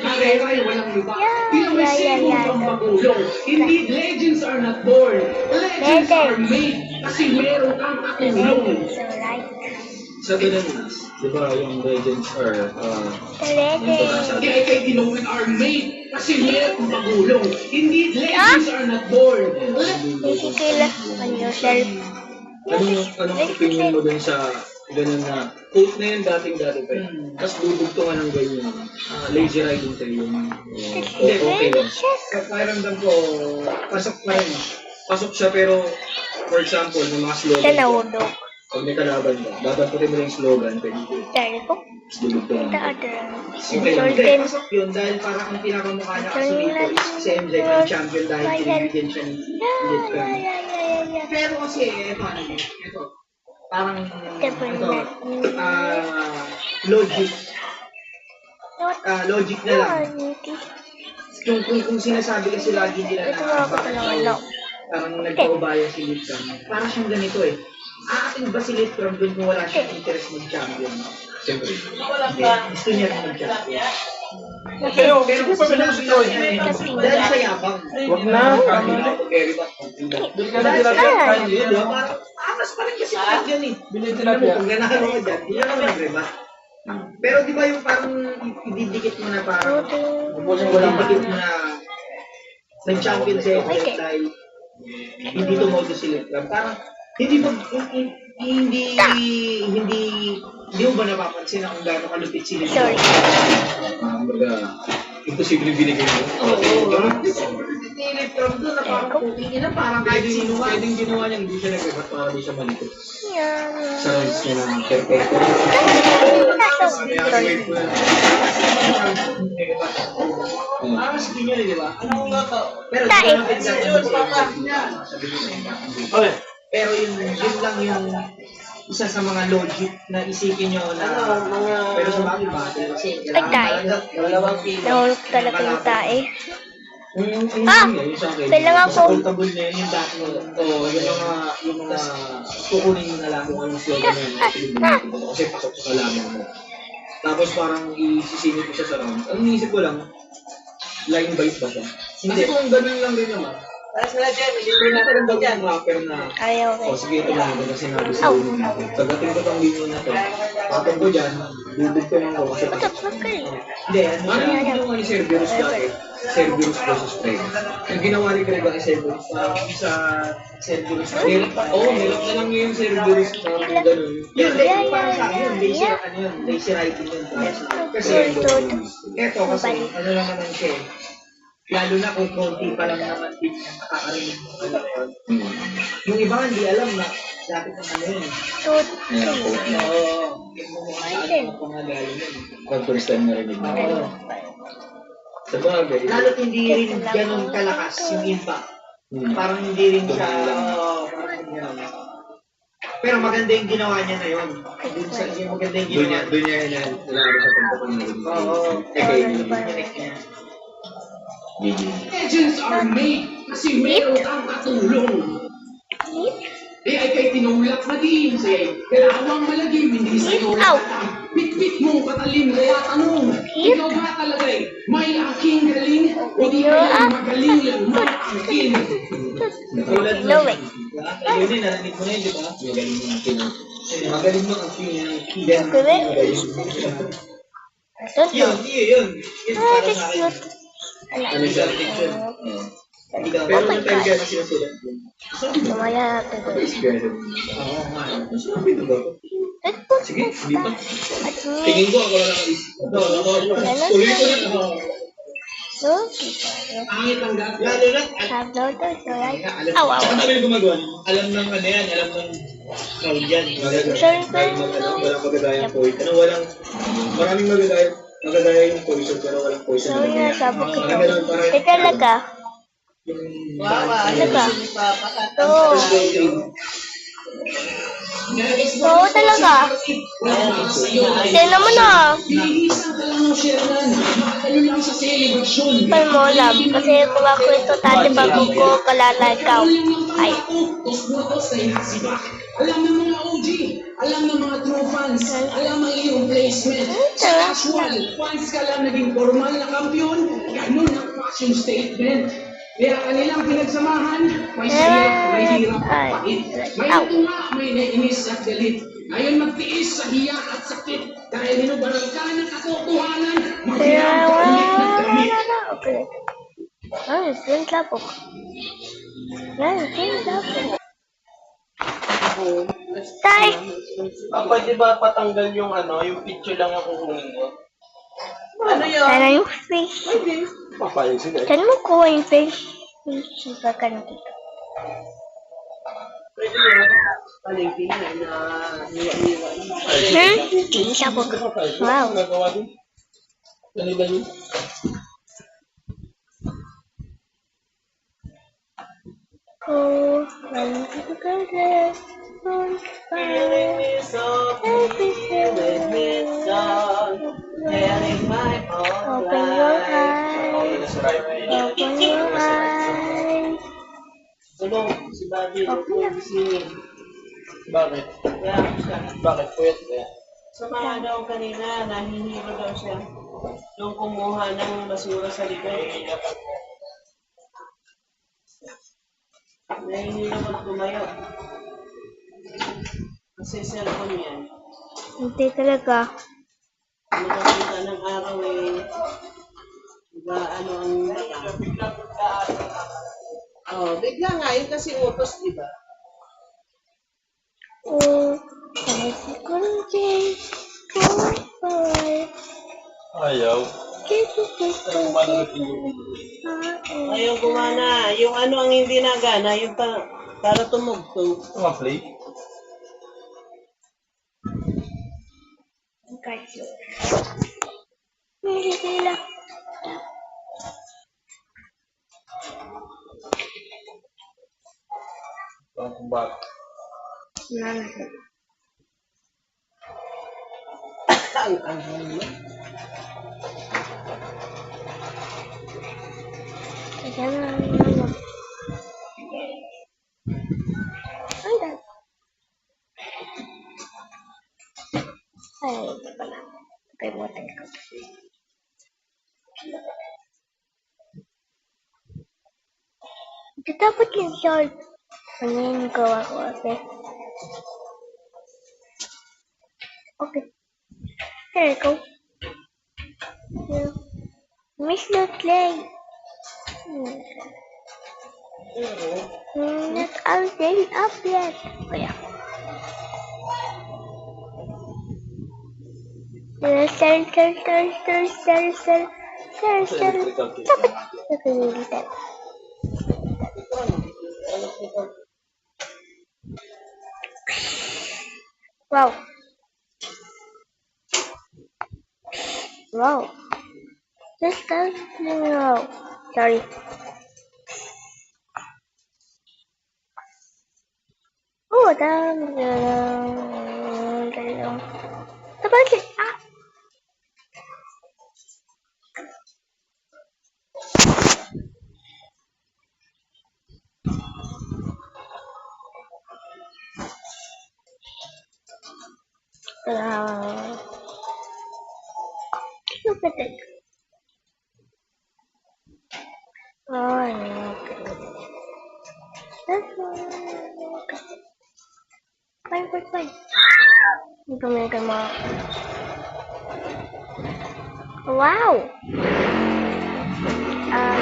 Areray, walang iba. Pinamisigo ang magulong. Indeed, legends are not born. Legends are made. Kasi meron kang katulong. Sa ganun na, di ba yung legends are, Kaya kay Ginoon are made. Kasi meron kang magulong. Indeed, legends are not born. anong opinion mo dun sa ganun na quote na yun dating-dati pa eh. Tapos dudugtungan ng ganyan. Lazy riding tayo yung okay lang. Pakiramdam ko, pasok pa rin. Pasok siya pero, for example, ng mga slogan. Pag may kalaban ka, dadantutin mo yung slogan, pwede ko. Tapos dudugtungan. Okay lang. Hindi, pasok yun dahil parang ang pinakamukha niya kasi dito is si MJ yung champion dahil pinibigyan siya ni Litcom. Pero kasi, ito, parang, logic. Logic na lang. Kung sinasabi kasi lagi nila na parang nagpaubaya si Litcom, parang siyang ganito eh. Aating ba si Litcom dun kung wala siyang interest mag-champion? Siyempre. Gusto niya rin mag-champion. Pero Pero kung sinabi niya, dahil sa yabang. Huwag na. Carry back. Dahil sa yabang, parang amas pa rin kasi yun eh. Alam mo, kung nanalo ka dyan, hindi naman nag-rebat. Pero di ba yung parang ididikit mo na parang ididikit mo na nag-champion sa FF dahil hindi tumodo si Litcom. Parang hindi mo ba napapansin na kung gaano kalupit si Litcom? Imposible binigay mo. Oo. Si Litcom doon na parang puking ina, parang kahit sino ka. Pwedeng ginawa niya, hindi siya nag-rebat para di siya malito. Sa rights niya ng perfecto. Sige niya, di ba? Pero di ba natin pero yun lang yung isa sa mga logic na isipin nyo na pero sa bagay ba kasi dalawang kilo Nahulog talaga yung tae. Yung Kailangan ko. portable na yun yung dati mo yung mga kukunin mo na lang kung anong slogan na yun kasi pasok sa kalaman mo. Tapos parang isisingit ko siya sa round. Ang iniisip ko lang, line bite ba siya? Kasi kung ganun lang rin naman, libre natin ang bagong rapper na Ayaw ko. sige, ito lang ito sinabi sa ulo natin. Pagdating ko itong video na ito, patong ko dyan, bubog ko ng kasi pasok sa hindi ano yung ginawa ni Cerberus dati? Cerberus versus Prey. Yung ginawa ni Greg ang Cerberus, parang sa Cerberus. Nilap na lang yung Cerberus, parang ganun. yun parang sa akin yun lazy writing yun kasi eto kasi ano lang naman siya lalo na kung konti pa lang naman din yung nakakarinig mo yung iba hindi alam na dati kung ano yun yung pangagaling yun Pag first time narinig mo. Sa bagay. lalo't hindi rin ganun kalakas yung impact parang hindi rin siya parang ganun pero maganda yung ginawa niya na yun maganda yung ginawa Doon niya nalaro sa punta ko narinig. Legends are made. Kasi meron kang katulong. Ay kay tinulak na din sa'yo. Kalawang malagim, hindi sa'yo lahat. Bit-bit mong patalim, kaya tanong. Ikaw ba talaga may aking galing? O di kaya magaling lang mag-aking? Tulad mo. Ayun din, narinig mo na yun, di ba? Magaling mo ang king. Yun. Yun para sa akin. Ano siya? Pero nung time kaya na sinusulat mo. Mamaya Experience. Oo nga. Sabi ito ba? Sige, hindi pa. Tingin ko ako lang nakaisip. Tuloy ko na. Angit ang gagawin. Lalo na, Saka kami na gumagawa niyo. alam ng ano yan, alam ng crowd yan. Walang magagayang poison. Maraming magagaya yung poison pero walang poison. Talaga. Oo talaga. Tignan mo na. Lilisan ka lang ng Sherman. Makakalo lang sa celebration. Pero mo alam. Kasi kung ako ito dati bago ko kalala ikaw. Ay. Alam ng mga OG, Alam ng mga true fans, alam ang iyong placement. Sa casual, fans ka lang naging formal na kampiyon, ganun ang fashion statement. Kaya kanilang pinagsamahan, may saya, may hirap at pait. May tunga, may nainis at galit. Ngayon magtiis sa hiya at sakit. Dahil hinubaran ka ng katotohanan, maghirap ka ulit ng damit. Okay. Ah, same tapok. Yan, same tapok. Tay! Pwede ba patanggal yung yung picture lang yung kukunin mo? Ano yun? Sana yung fish. Papayag sila eh. Saan mo kuha yung fish? Fish, baka na dito. Pwede yun. Palengke na hiwa-hiwa. Tapok. Wow. Nagawa din. Kanila yun. Oh, I'm together. On fire. Open your eyes. Open your eyes. Tulong, si Bobby. Open na. Bakit? Kaya siya. Bakit? Puyat kaya? Sa mga daw kanina, nahihilo daw siya. Yung kumuha ng basura sa likod. Nahihilo pag tumayo. Kasi cellphone yan. Hindi talaga. Nakakita ng araw eh. Diba ano ang mata. Oh, bigla nga yun kasi utos, diba? Oh, kasi kunti. Goodbye. Ayaw. Ayaw gumana. Yung ano ang hindi nagana, yung para tumugtog. Play? Kasi. Hindi sila. Kung bakit? Nana. Ang Kaya na naman. Anda. Ay, ito pala. Kalimutan ko. Ito dapat yung short. Ano yung gawa ko ate? Okay. Here we go. Miss Lutley. Not all day up yet. Oh yeah. Sell. Dapat. Nakalimutan. Wow. Wow. Just go. No. Sorry. Oh, down. Dapat. Ah. Look at it. Oh, no. That's fine. Ito may kama. Wow! Ay! Ah!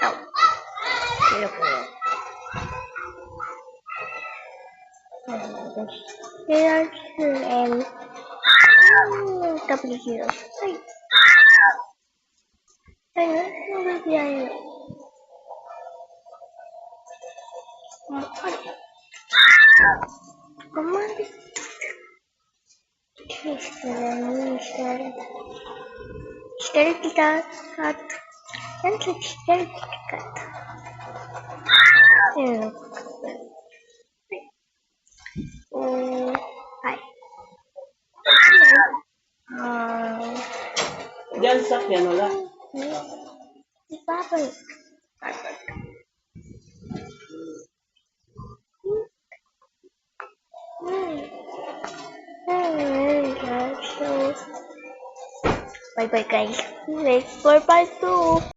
Oh. Sino po yan? Here and W0. Ay! Ay, ano ba yan? Come on. Scary cat. That's like scary cat. Oh, hi. Yan, sakyan, wala. Si Papa. Bye bye guys. Wait for part 2.